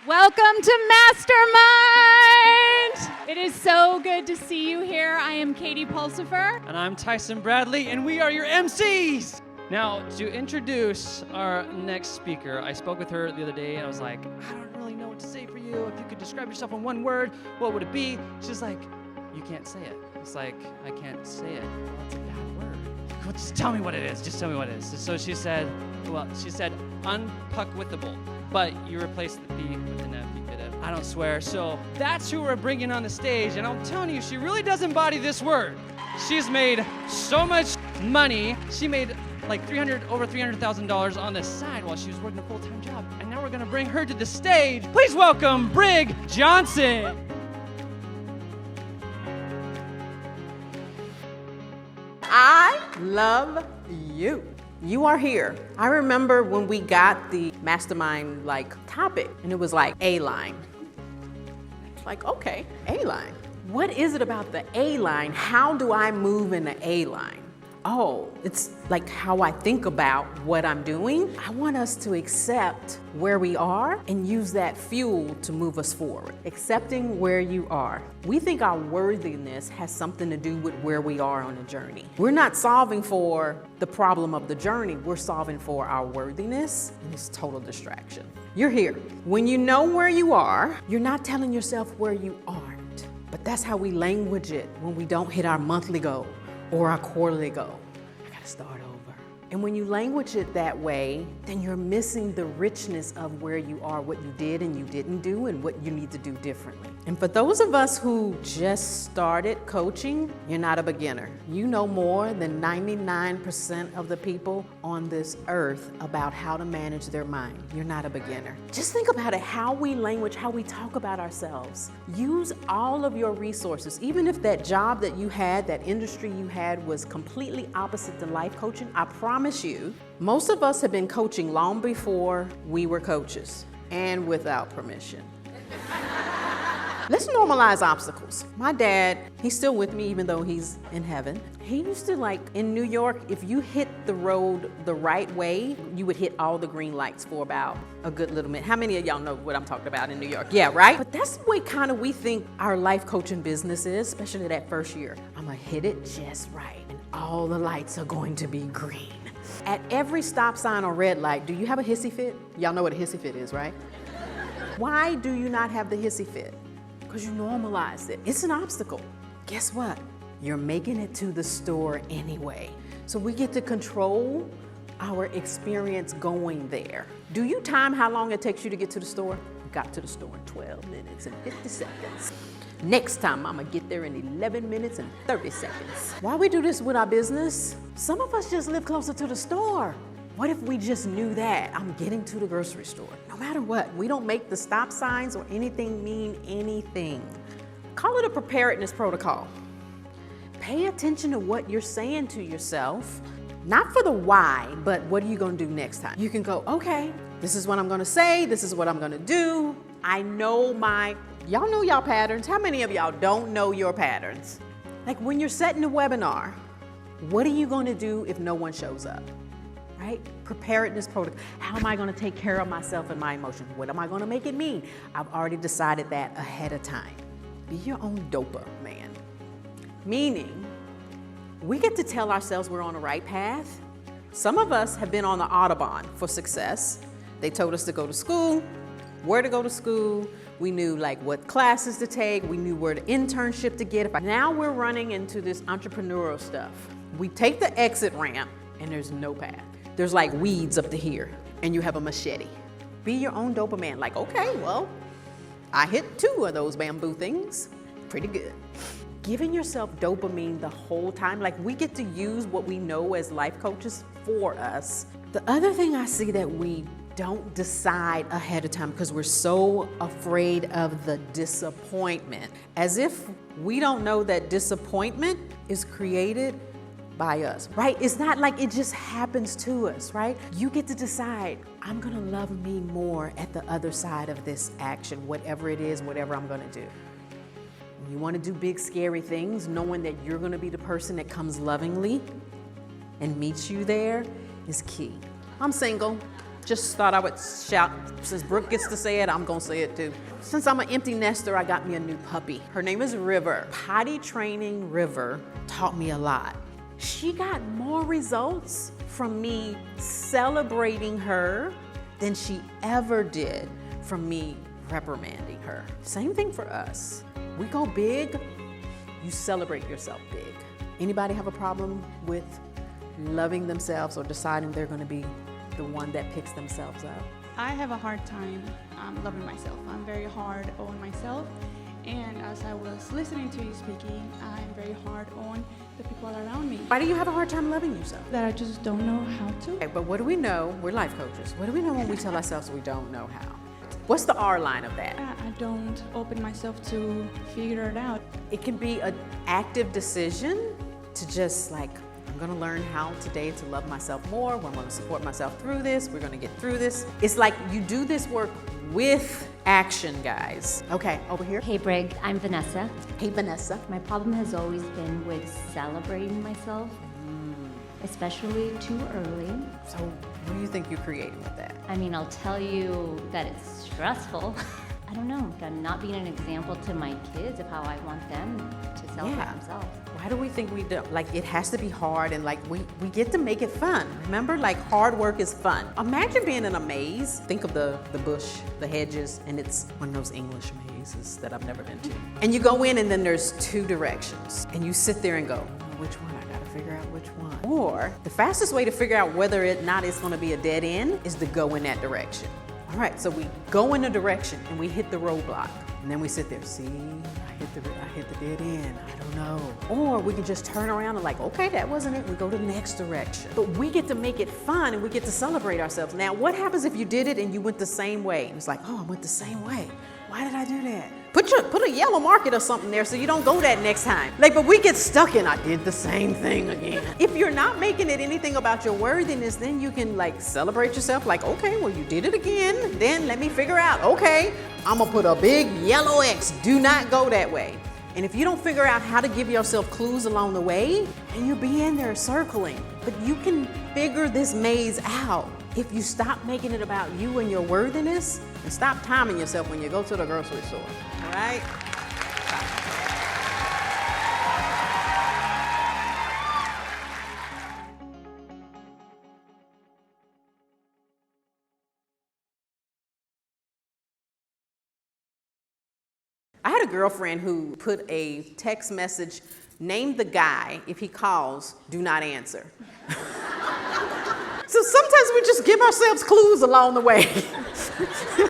Welcome to Mastermind! It is so good to see you here. I am Katie Pulsifer. And I'm Tyson Bradley, and we are your MCs! Now, to introduce our next speaker, I spoke with her the other day, and I was like, I don't really know what to say for you. If you could describe yourself in one word, what would it be? She's like, you can't say it. It's like, I can't say it. Well, that's a bad word. Well, just tell me what it is. Just tell me what it is. So she said unpuckwithable. But you replace the P with an F. You could have, I don't swear. So that's who we're bringing on the stage. And I'm telling you, she really does embody this word. She's made so much money. She made like over $300,000 on the side while she was working a full-time job. And now we're going to bring her to the stage. Please welcome Brig Johnson. I love you. You are here. I remember when we got the mastermind topic, and it was like A-line. It's like, okay, A-line. What is it about the A-line? How do I move in the A-line? Oh, it's like how I think about what I'm doing. I want us to accept where we are and use that fuel to move us forward. Accepting where you are. We think our worthiness has something to do with where we are on the journey. We're not solving for the problem of the journey. We're solving for our worthiness, and it's total distraction. You're here. When you know where you are, you're not telling yourself where you aren't. But that's how we language it when we don't hit our monthly goal or our quarterly goal. I gotta start over. And when you language it that way, then you're missing the richness of where you are, what you did and you didn't do, and what you need to do differently. And for those of us who just started coaching, you're not a beginner. You know more than 99% of the people on this earth about how to manage their mind. You're not a beginner. Just think about it, how we language, how we talk about ourselves. Use all of your resources. Even if that job that you had, that industry you had was completely opposite to life coaching, I promise you, most of us have been coaching long before we were coaches, and without permission. Let's normalize obstacles. My dad, he's still with me even though he's in heaven. He used to in New York, if you hit the road the right way, you would hit all the green lights for about a good little minute. How many of y'all know what I'm talking about in New York? Yeah, right? But that's the way we think our life coaching business is, especially that first year. I'm gonna hit it just right, and all the lights are going to be green. At every stop sign or red light, do you have a hissy fit? Y'all know what a hissy fit is, right? Why do you not have the hissy fit? Because you normalized it. It's an obstacle. Guess what? You're making it to the store anyway. So we get to control our experience going there. Do you time how long it takes you to get to the store? Got to the store in 12 minutes and 50 seconds. Next time, I'm gonna get there in 11 minutes and 30 seconds. Why we do this with our business? Some of us just live closer to the store. What if we just knew that? I'm getting to the grocery store. No matter what, we don't make the stop signs or anything mean anything. Call it a preparedness protocol. Pay attention to what you're saying to yourself, not for the why, but what are you gonna do next time? You can go, okay, this is what I'm gonna say, this is what I'm gonna do. I know y'all know y'all patterns. How many of y'all don't know your patterns? Like when you're setting a webinar, what are you gonna do if no one shows up? Right? Preparedness protocol. How am I going to take care of myself and my emotions? What am I going to make it mean? I've already decided that ahead of time. Be your own dopa man. Meaning, we get to tell ourselves we're on the right path. Some of us have been on the Autobahn for success. They told us to go to school, where to go to school. We knew what classes to take. We knew where the internship to get. Now we're running into this entrepreneurial stuff. We take the exit ramp and there's no path. There's weeds up to here, and you have a machete. Be your own dopamine. Okay, well, I hit 2 of those bamboo things. Pretty good. Giving yourself dopamine the whole time. We get to use what we know as life coaches for us. The other thing I see that we don't decide ahead of time because we're so afraid of the disappointment. As if we don't know that disappointment is created by us, right? It's not like it just happens to us, right? You get to decide, I'm gonna love me more at the other side of this action, whatever it is, whatever I'm gonna do. When you wanna do big, scary things, knowing that you're gonna be the person that comes lovingly and meets you there is key. I'm single. Just thought I would shout, since Brooke gets to say it, I'm gonna say it too. Since I'm an empty nester, I got me a new puppy. Her name is River. Potty training River taught me a lot. She got more results from me celebrating her than she ever did from me reprimanding her. Same thing for us. We go big, you celebrate yourself big. Anybody have a problem with loving themselves or deciding they're gonna be the one that picks themselves up? I have a hard time loving myself. I'm very hard on myself. And as I was listening to you speaking, I'm very hard on the people around me. Why do you have a hard time loving yourself? That I just don't know how to. Okay, but what do we know? We're life coaches. What do we know when we tell ourselves we don't know how? What's the R line of that? I don't open myself to figure it out. It can be an active decision to just like, I'm gonna learn how today to love myself more. I'm gonna support myself through this. We're gonna get through this. It's like you do this work with action, guys. Okay, over here. Hey Brig, I'm Vanessa. Hey, Vanessa. My problem has always been with celebrating myself, especially too early. So what do you think you're creating with that? I mean, I'll tell you that it's stressful. I don't know, I'm not being an example to my kids of how I want them to celebrate themselves. Why do we think we don't? Like, it has to be hard and like we get to make it fun. Remember, like hard work is fun. Imagine being in a maze. Think of the bush, the hedges, and it's one of those English mazes that I've never been to. And you go in and then there's two directions and you sit there and go, which one? I gotta figure out which one. Or the fastest way to figure out whether or not it's gonna be a dead end is to go in that direction. All right, so we go in a direction and we hit the roadblock. And then we sit there, see, I hit the dead end, I don't know. Or we can just turn around and like, okay, that wasn't it, we go to the next direction. But we get to make it fun and we get to celebrate ourselves. Now, what happens if you did it and you went the same way? It's like, oh, I went the same way. Why did I do that? Put a yellow market or something there so you don't go that next time. Like, but we get stuck in, I did the same thing again. If you're not making it anything about your worthiness, then you can like celebrate yourself like, okay, well you did it again. Then let me figure out, okay, I'm gonna put a big yellow X, do not go that way. And if you don't figure out how to give yourself clues along the way, and you'll be in there circling. But you can figure this maze out if you stop making it about you and your worthiness and stop timing yourself when you go to the grocery store, all right? I had a girlfriend who put a text message, name the guy, if he calls, do not answer. So sometimes we just give ourselves clues along the way.